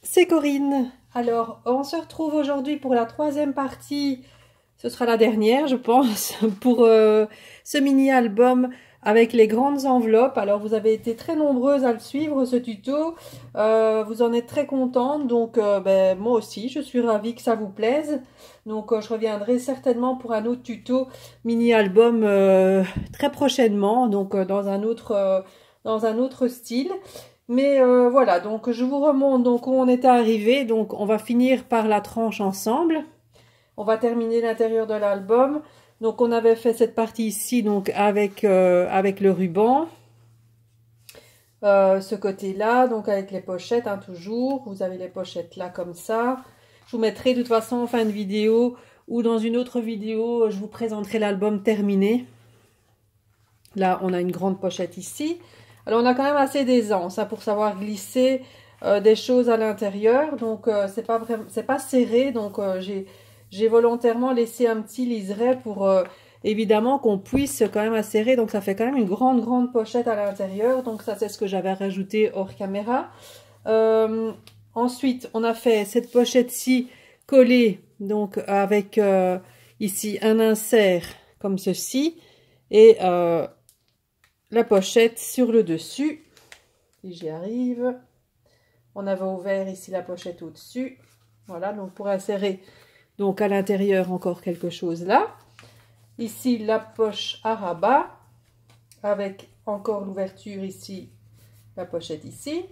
C'est Corinne. Alors, on se retrouve aujourd'hui pour la troisième partie, ce sera la dernière je pense, pour ce mini-album avec les grandes enveloppes. Alors, vous avez été très nombreuses à le suivre, ce tuto, vous en êtes très contente, donc moi aussi, je suis ravie que ça vous plaise. Donc, je reviendrai certainement pour un autre tuto mini-album très prochainement, donc dans un autre style. Mais voilà, donc je vous remonte donc où on était arrivé. Donc on va finir par la tranche ensemble. On va terminer l'intérieur de l'album. Donc on avait fait cette partie ici donc avec le ruban. Ce côté-là, donc avec les pochettes, hein, toujours. Vous avez les pochettes là comme ça. Je vous mettrai de toute façon en fin de vidéo ou dans une autre vidéo, je vous présenterai l'album terminé. Là, on a une grande pochette ici. Alors, on a quand même assez d'aisance pour savoir glisser des choses à l'intérieur. Donc, c'est pas serré. Donc, j'ai volontairement laissé un petit liseré pour évidemment qu'on puisse quand même serrer. Donc, ça fait quand même une grande pochette à l'intérieur. Donc, ça, c'est ce que j'avais rajouté hors caméra. Ensuite, on a fait cette pochette-ci collée. Donc, avec ici un insert comme ceci. Et la pochette sur le dessus, si j'y arrive, on avait ouvert ici la pochette au-dessus, voilà, donc pour insérer donc à l'intérieur encore quelque chose là, ici la poche à rabat, avec encore l'ouverture ici, la pochette ici,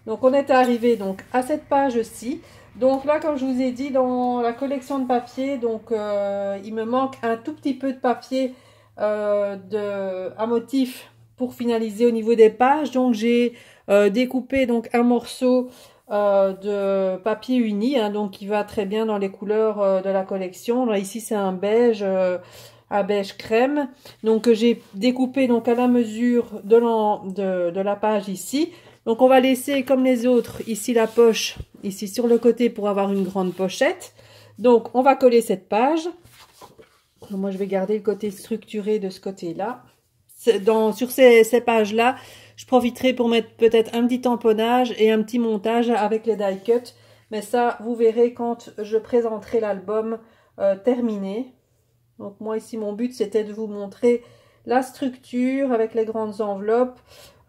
donc on est arrivé donc à cette page-ci. Donc là, comme je vous ai dit, dans la collection de papier, donc il me manque un tout petit peu de papier à motif pour finaliser au niveau des pages. Donc j'ai découpé donc un morceau de papier uni, hein, donc qui va très bien dans les couleurs de la collection. Là, ici c'est un beige crème. Donc j'ai découpé donc à la mesure de la page ici. Donc on va laisser comme les autres ici la poche ici sur le côté pour avoir une grande pochette. Donc on va coller cette page. Moi, je vais garder le côté structuré de ce côté-là. Sur ces pages-là, je profiterai pour mettre peut-être un petit tamponnage et un petit montage avec les die cut. Mais ça, vous verrez quand je présenterai l'album terminé. Donc moi, ici, mon but, c'était de vous montrer la structure avec les grandes enveloppes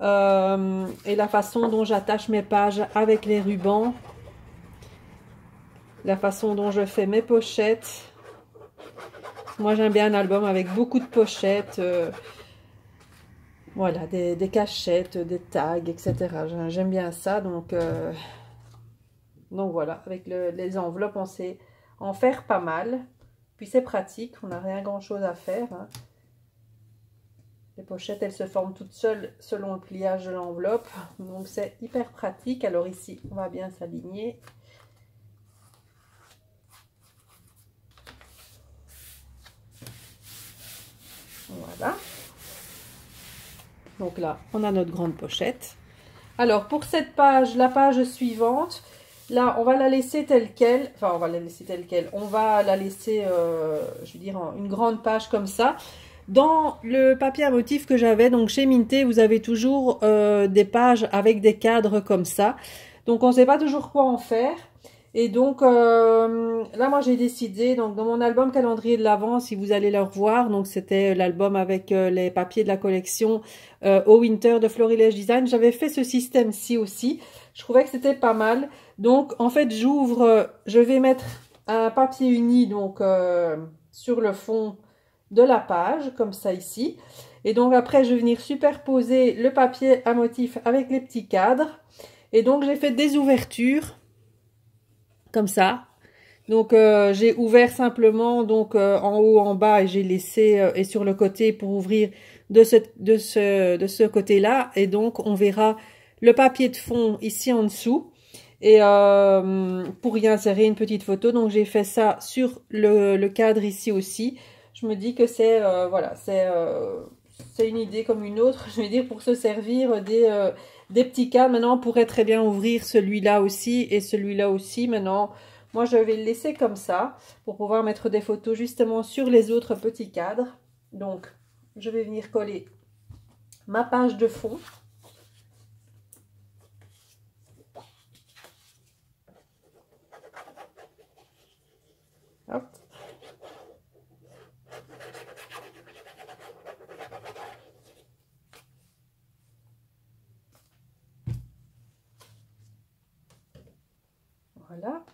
et la façon dont j'attache mes pages avec les rubans. La façon dont je fais mes pochettes. Moi, j'aime bien un album avec beaucoup de pochettes, voilà, des cachettes, des tags, etc. J'aime bien ça, donc voilà, avec les enveloppes, on sait en faire pas mal. Puis c'est pratique, on n'a rien grand-chose à faire. Hein. Les pochettes, elles se forment toutes seules selon le pliage de l'enveloppe, donc c'est hyper pratique. Alors ici, on va bien s'aligner. Voilà. Donc là, on a notre grande pochette. Alors, pour cette page, la page suivante, là, on va la laisser telle qu'elle. Enfin, on va la laisser telle qu'elle. On va la laisser, je veux dire, une grande page comme ça. Dans le papier à motif que j'avais, donc chez Minté, vous avez toujours des pages avec des cadres comme ça. Donc, on ne sait pas toujours quoi en faire. Et donc, là, moi, j'ai décidé, donc dans mon album calendrier de l'Avent, si vous allez le revoir, donc c'était l'album avec les papiers de la collection au Winter de Florilège Design, j'avais fait ce système-ci aussi. Je trouvais que c'était pas mal. Donc, en fait, je vais mettre un papier uni, donc, sur le fond de la page, comme ça ici. Et donc, après, je vais venir superposer le papier à motif avec les petits cadres. Et donc, j'ai fait des ouvertures. Comme ça. Donc j'ai ouvert simplement donc en haut, en bas et j'ai laissé et sur le côté pour ouvrir de ce côté-là. Et donc on verra le papier de fond ici en dessous. Et pour y insérer une petite photo, donc j'ai fait ça sur le cadre ici aussi. Je me dis que c'est voilà, c'est une idée comme une autre. Je vais dire pour se servir des petits cadres. Maintenant, on pourrait très bien ouvrir celui-là aussi et celui-là aussi. Maintenant, moi, je vais le laisser comme ça pour pouvoir mettre des photos justement sur les autres petits cadres. Donc, je vais venir coller ma page de fond. Voilà.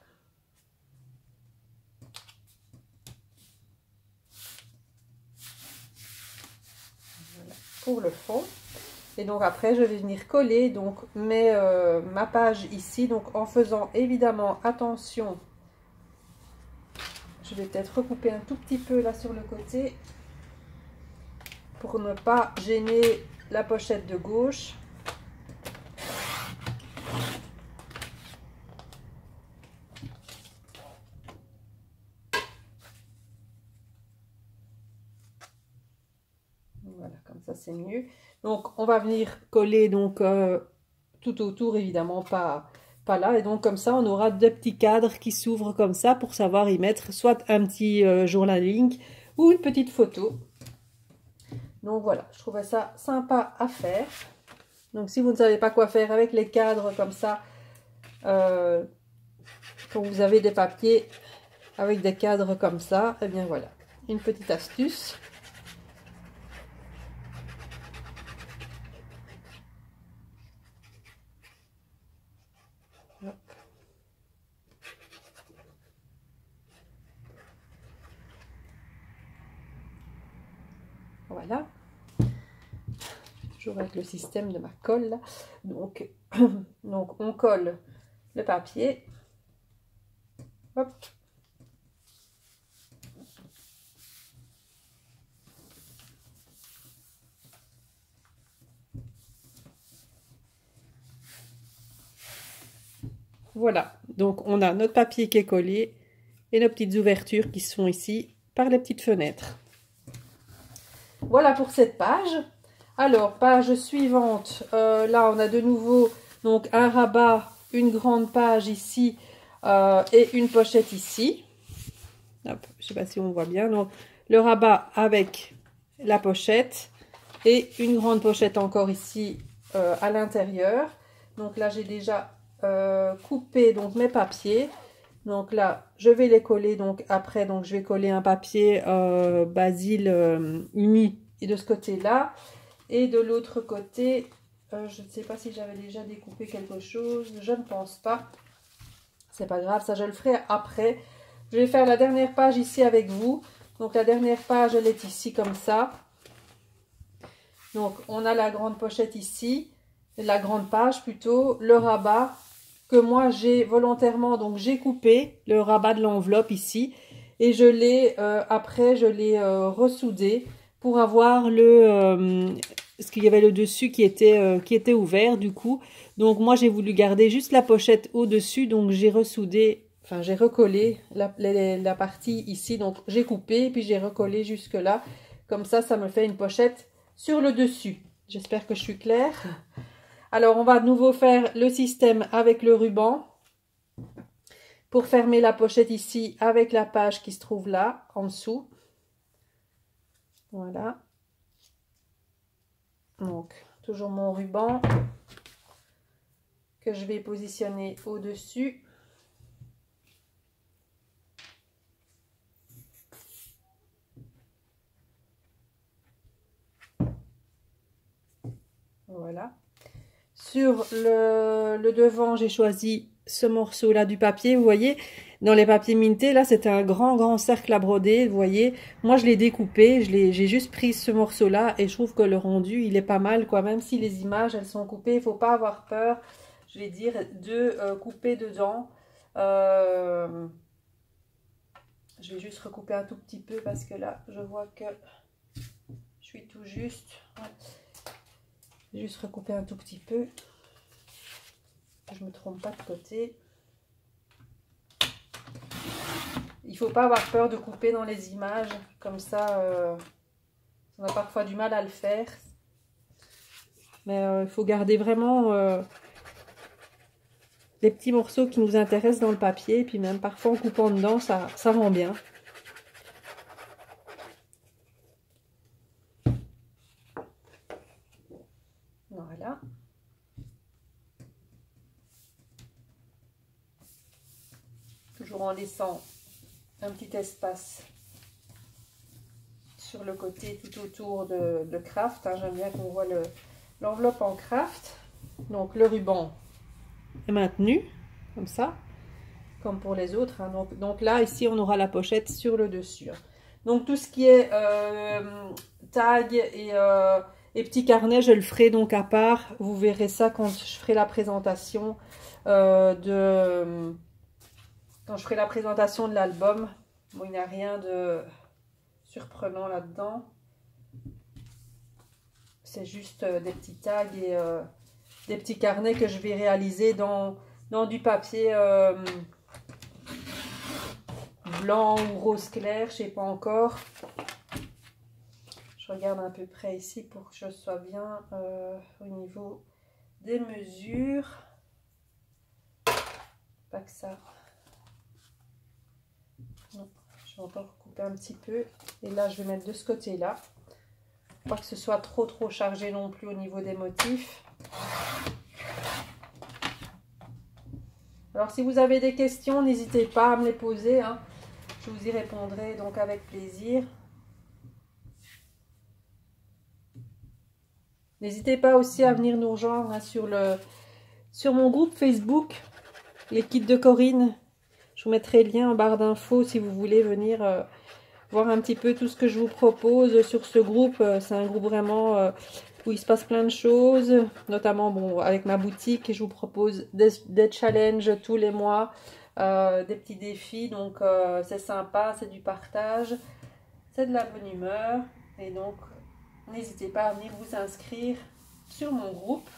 Voilà pour le fond. Et donc après je vais venir coller donc ma page ici, donc en faisant évidemment attention. Je vais peut-être recouper un tout petit peu là sur le côté pour ne pas gêner la pochette de gauche. Voilà, comme ça c'est mieux. Donc on va venir coller donc tout autour, évidemment pas là. Et donc comme ça on aura deux petits cadres qui s'ouvrent comme ça pour savoir y mettre soit un petit journaling ou une petite photo. Donc voilà, je trouvais ça sympa à faire. Donc si vous ne savez pas quoi faire avec les cadres comme ça, quand vous avez des papiers avec des cadres comme ça, et bien voilà, une petite astuce. Voilà. Toujours avec le système de ma colle là. Donc on colle le papier. Hop. Voilà, donc on a notre papier qui est collé et nos petites ouvertures qui sont ici par les petites fenêtres. Voilà pour cette page. Alors, page suivante, là on a de nouveau donc un rabat, une grande page ici et une pochette ici. Hop, je ne sais pas si on voit bien. Donc, le rabat avec la pochette et une grande pochette encore ici à l'intérieur. Donc là, j'ai déjà coupé donc mes papiers. Donc là, je vais les coller. Donc après, donc je vais coller un papier basil uni et de ce côté-là. Et de l'autre côté, je ne sais pas si j'avais déjà découpé quelque chose. Je ne pense pas. C'est pas grave, ça je le ferai après. Je vais faire la dernière page ici avec vous. Donc la dernière page, elle est ici comme ça. Donc on a la grande pochette ici, la grande page plutôt, le rabat que moi j'ai volontairement, donc j'ai coupé le rabat de l'enveloppe ici. Et je l'ai, après je l'ai ressoudé pour avoir ce qu'il y avait le dessus qui était ouvert du coup. Donc moi j'ai voulu garder juste la pochette au-dessus, donc j'ai ressoudé, enfin j'ai recollé la partie ici, donc j'ai coupé puis j'ai recollé jusque là. Comme ça me fait une pochette sur le dessus. J'espère que je suis claire. Alors on va de nouveau faire le système avec le ruban pour fermer la pochette ici avec la page qui se trouve là en dessous. Voilà. Donc toujours mon ruban que je vais positionner au-dessus. Voilà. Sur le devant, j'ai choisi ce morceau-là du papier. Vous voyez, dans les papiers mintés, là, c'était un grand cercle à broder. Vous voyez, moi, je l'ai découpé. J'ai juste pris ce morceau-là et je trouve que le rendu, il est pas mal, quoi. Même si les images, elles sont coupées, il ne faut pas avoir peur, je vais dire, de couper dedans. Je vais juste recouper un tout petit peu parce que là, je vois que je suis tout juste. Ouais. Juste recouper un tout petit peu. Je me trompe pas de côté. Il faut pas avoir peur de couper dans les images. Comme ça, on a parfois du mal à le faire. Mais il faut garder vraiment les petits morceaux qui nous intéressent dans le papier. Et puis même parfois en coupant dedans, ça rend bien. Voilà. Toujours en laissant un petit espace sur le côté tout autour de craft. Hein. J'aime bien qu'on voit l'enveloppe en craft. Donc le ruban est maintenu, comme ça. comme pour les autres, hein. Donc là, ici, on aura la pochette sur le dessus, hein. Donc tout ce qui est tag et petits carnets, je le ferai donc à part. Vous verrez ça quand je ferai la présentation quand je ferai la présentation de l'album. Bon, il n'y a rien de surprenant là-dedans. C'est juste des petits tags et des petits carnets que je vais réaliser dans du papier blanc ou rose clair, je ne sais pas encore. Je regarde à peu près ici pour que je sois bien au niveau des mesures. Pas que ça. Non, je vais encore couper un petit peu. Et là, je vais mettre de ce côté-là. Pas que ce soit trop chargé non plus au niveau des motifs. Alors si vous avez des questions, n'hésitez pas à me les poser, hein. Je vous y répondrai donc avec plaisir. N'hésitez pas aussi à venir nous rejoindre, hein, sur mon groupe Facebook, les kits de Corinne. Je vous mettrai le lien en barre d'infos si vous voulez venir voir un petit peu tout ce que je vous propose sur ce groupe. C'est un groupe vraiment où il se passe plein de choses, notamment bon, avec ma boutique. Je vous propose des challenges tous les mois, des petits défis. Donc c'est sympa, c'est du partage, c'est de la bonne humeur. Et donc n'hésitez pas à venir vous inscrire sur mon groupe.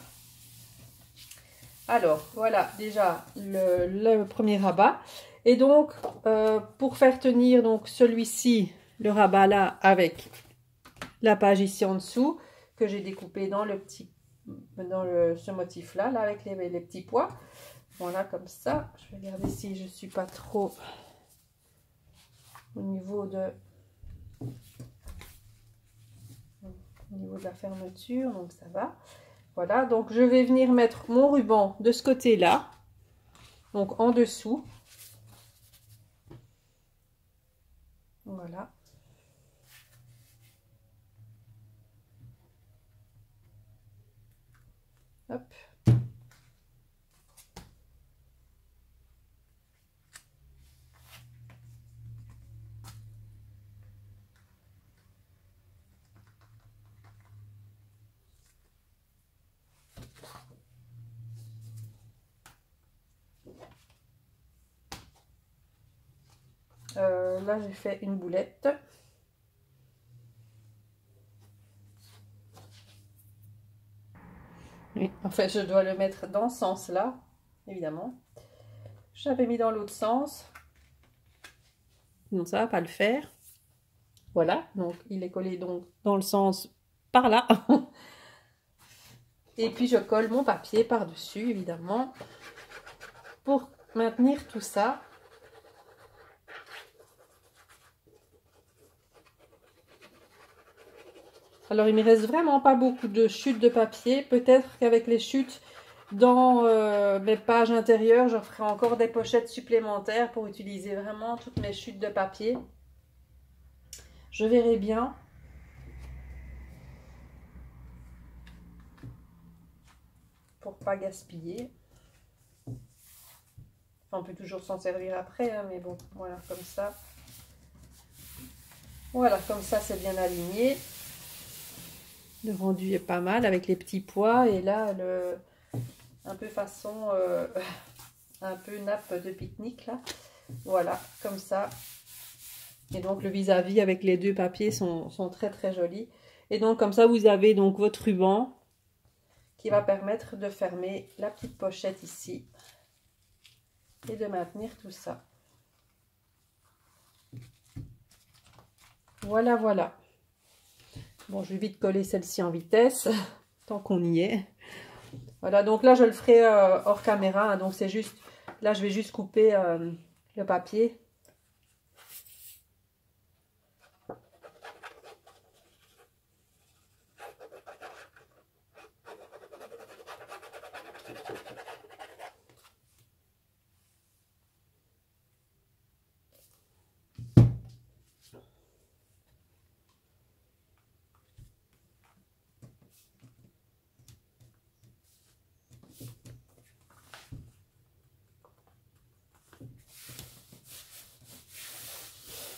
Alors voilà déjà le premier rabat. Et donc, pour faire tenir donc celui-ci, le rabat là, avec la page ici en dessous, que j'ai découpé dans ce motif-là, là, avec les petits pois. Voilà, comme ça. Je vais regarder si je ne suis pas trop au niveau de la fermeture, donc ça va. Voilà, donc je vais venir mettre mon ruban de ce côté-là, donc en dessous. Voilà. Hop. Là, j'ai fait une boulette. Oui, en fait, je dois le mettre dans ce sens-là, évidemment. J'avais mis dans l'autre sens. Non, ça va pas le faire. Voilà, donc il est collé donc dans le sens par là. Et puis je colle mon papier par-dessus, évidemment, pour maintenir tout ça. Alors, il me reste vraiment pas beaucoup de chutes de papier. Peut-être qu'avec les chutes dans mes pages intérieures, je ferai encore des pochettes supplémentaires pour utiliser vraiment toutes mes chutes de papier. Je verrai bien. Pour pas gaspiller. Enfin, on peut toujours s'en servir après, hein, mais bon, voilà, comme ça. Voilà, comme ça, c'est bien aligné. Le rendu est pas mal avec les petits pois et là un peu façon un peu nappe de pique-nique là. Voilà, comme ça. Et donc le vis-à-vis avec les deux papiers sont très très jolis. Et donc comme ça vous avez donc votre ruban qui va permettre de fermer la petite pochette ici et de maintenir tout ça. Voilà, voilà. Bon, je vais vite coller celle-ci en vitesse, tant qu'on y est. Voilà, donc là, je le ferai hors caméra. Hein, donc, c'est juste, là, je vais juste couper le papier.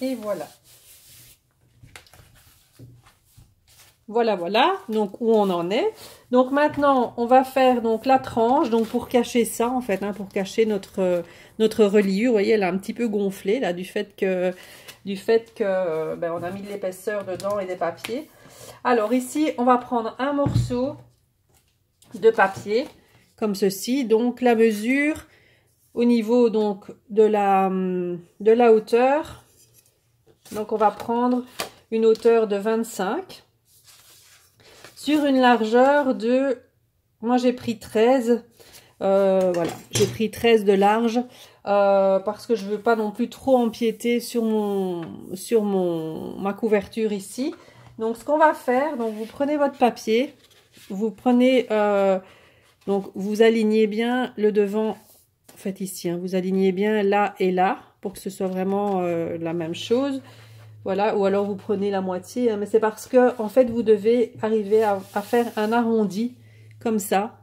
Et voilà. Voilà, donc où on en est. Donc maintenant, on va faire donc la tranche, donc pour cacher ça en fait, hein, pour cacher notre reliure. Vous voyez, elle a un petit peu gonflé là du fait que ben, on a mis de l'épaisseur dedans et des papiers. Alors ici, on va prendre un morceau de papier comme ceci. Donc la mesure au niveau donc de la hauteur. Donc on va prendre une hauteur de 25 sur une largeur de, moi j'ai pris 13, voilà, j'ai pris 13 de large parce que je veux pas non plus trop empiéter sur ma couverture ici. Donc ce qu'on va faire, donc vous prenez votre papier, vous prenez donc vous alignez bien le devant, en fait ici, hein, vous alignez bien là et là pour que ce soit vraiment la même chose. Voilà, ou alors vous prenez la moitié, hein, mais c'est parce que en fait vous devez arriver à faire un arrondi comme ça.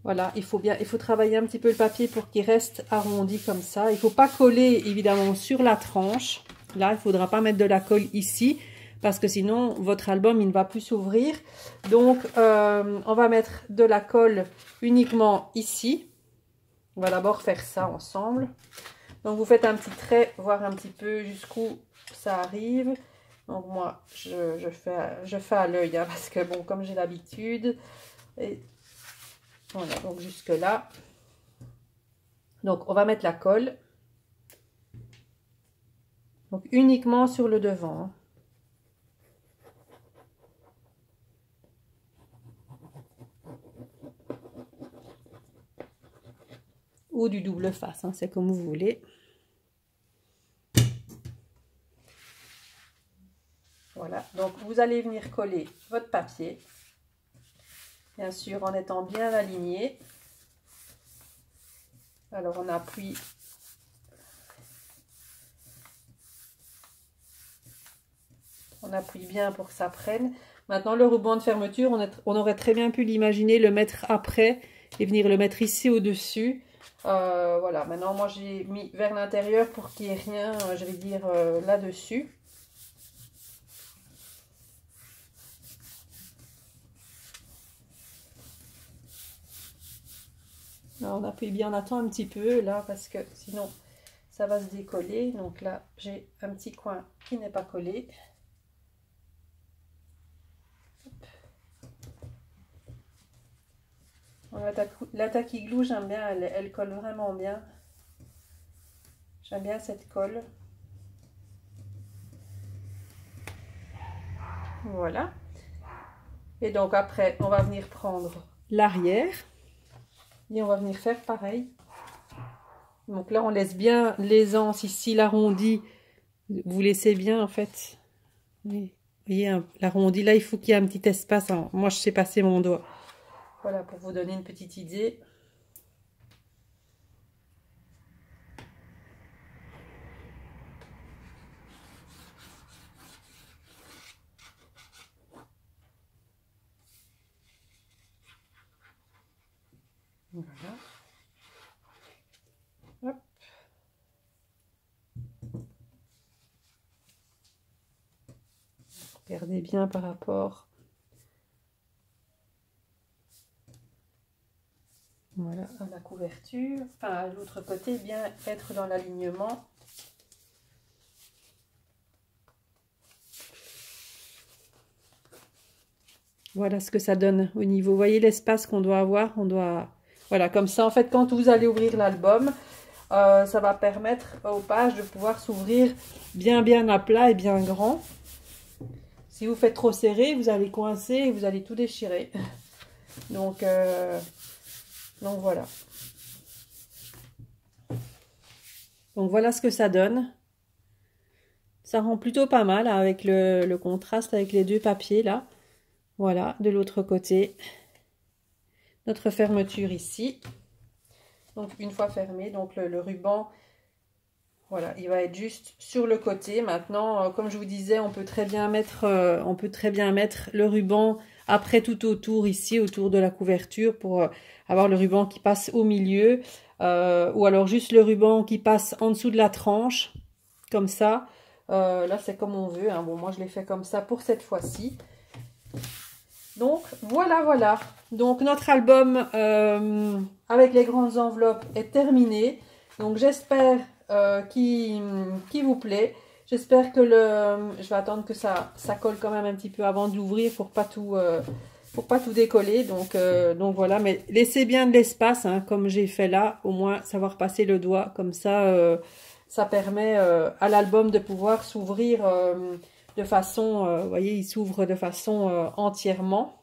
Voilà, il faut travailler un petit peu le papier pour qu'il reste arrondi comme ça. Il ne faut pas coller évidemment sur la tranche. Là, il ne faudra pas mettre de la colle ici parce que sinon votre album il ne va plus s'ouvrir. Donc on va mettre de la colle uniquement ici. On va d'abord faire ça ensemble. Donc vous faites un petit trait, voir un petit peu jusqu'où ça arrive. Donc moi je fais à l'œil, hein, parce que bon, comme j'ai l'habitude. Et voilà, donc jusque là. Donc on va mettre la colle. Donc uniquement sur le devant, hein. Ou du double face, hein, c'est comme vous voulez. Voilà, donc vous allez venir coller votre papier, bien sûr en étant bien aligné. Alors on appuie bien pour que ça prenne. Maintenant le ruban de fermeture, on aurait très bien pu l'imaginer, le mettre après et venir le mettre ici au-dessus. Voilà, maintenant moi j'ai mis vers l'intérieur pour qu'il n'y ait rien, je vais dire, là-dessus. Alors, on appuie bien, on attend un petit peu là parce que sinon ça va se décoller. Donc là j'ai un petit coin qui n'est pas collé. La Tacky Glue, j'aime bien, elle colle vraiment bien. J'aime bien cette colle. Voilà. Et donc après, on va venir prendre l'arrière. Et on va venir faire pareil. Donc là, on laisse bien l'aisance ici, l'arrondi. Vous laissez bien en fait. Vous voyez, l'arrondi là, il faut qu'il y ait un petit espace. Moi, je sais passer mon doigt. Voilà, pour vous donner une petite idée. Voilà. Hop. Regardez bien par rapport. Voilà, à la couverture. Enfin, à l'autre côté, bien être dans l'alignement. Voilà ce que ça donne au niveau. Vous voyez l'espace qu'on doit avoir. On doit... Voilà, comme ça, en fait, quand vous allez ouvrir l'album, ça va permettre aux pages de pouvoir s'ouvrir bien à plat et bien grand. Si vous faites trop serré, vous allez coincer et vous allez tout déchirer. Donc voilà. Donc voilà ce que ça donne. Ça rend plutôt pas mal hein, avec le contraste avec les deux papiers là. Voilà, de l'autre côté, notre fermeture ici. Donc une fois fermé, donc le ruban, voilà, il va être juste sur le côté. Maintenant, comme je vous disais, on peut très bien mettre le ruban après tout autour ici, autour de la couverture, pour avoir le ruban qui passe au milieu, ou alors juste le ruban qui passe en dessous de la tranche. comme ça. Là, c'est comme on veut, hein. Bon, moi, je l'ai fait comme ça pour cette fois-ci. Donc, voilà. Donc, notre album avec les grandes enveloppes est terminé. Donc, j'espère qu'il vous plaît. J'espère que je vais attendre que ça colle quand même un petit peu avant d'ouvrir pour pas tout décoller. Donc voilà, mais laissez bien de l'espace, hein, comme j'ai fait là, au moins savoir passer le doigt. Comme ça, ça permet à l'album de pouvoir s'ouvrir de façon, vous voyez, il s'ouvre de façon entièrement.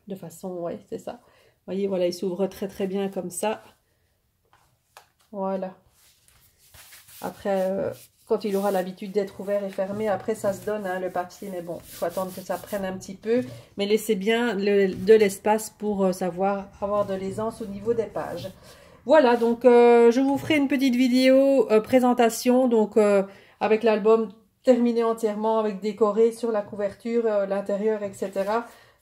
De façon, ouais, c'est ça. Vous voyez, voilà, il s'ouvre très très bien comme ça. Voilà. Après, quand il aura l'habitude d'être ouvert et fermé, après ça se donne, hein, le papier. Mais bon, il faut attendre que ça prenne un petit peu. Mais laissez bien de l'espace pour savoir avoir de l'aisance au niveau des pages. Voilà, donc je vous ferai une petite vidéo présentation, donc avec l'album terminé entièrement, avec décoré sur la couverture, l'intérieur, etc.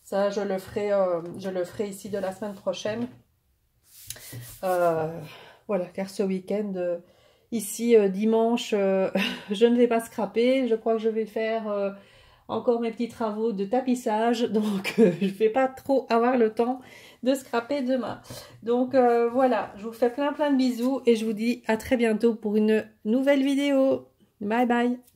Ça, je le ferai ici de la semaine prochaine. Voilà, car ce week-end, ici, dimanche, je ne vais pas scraper. Je crois que je vais faire encore mes petits travaux de tapissage. Donc, je ne vais pas trop avoir le temps de scraper demain. Donc, voilà, je vous fais plein de bisous et je vous dis à très bientôt pour une nouvelle vidéo. Bye bye!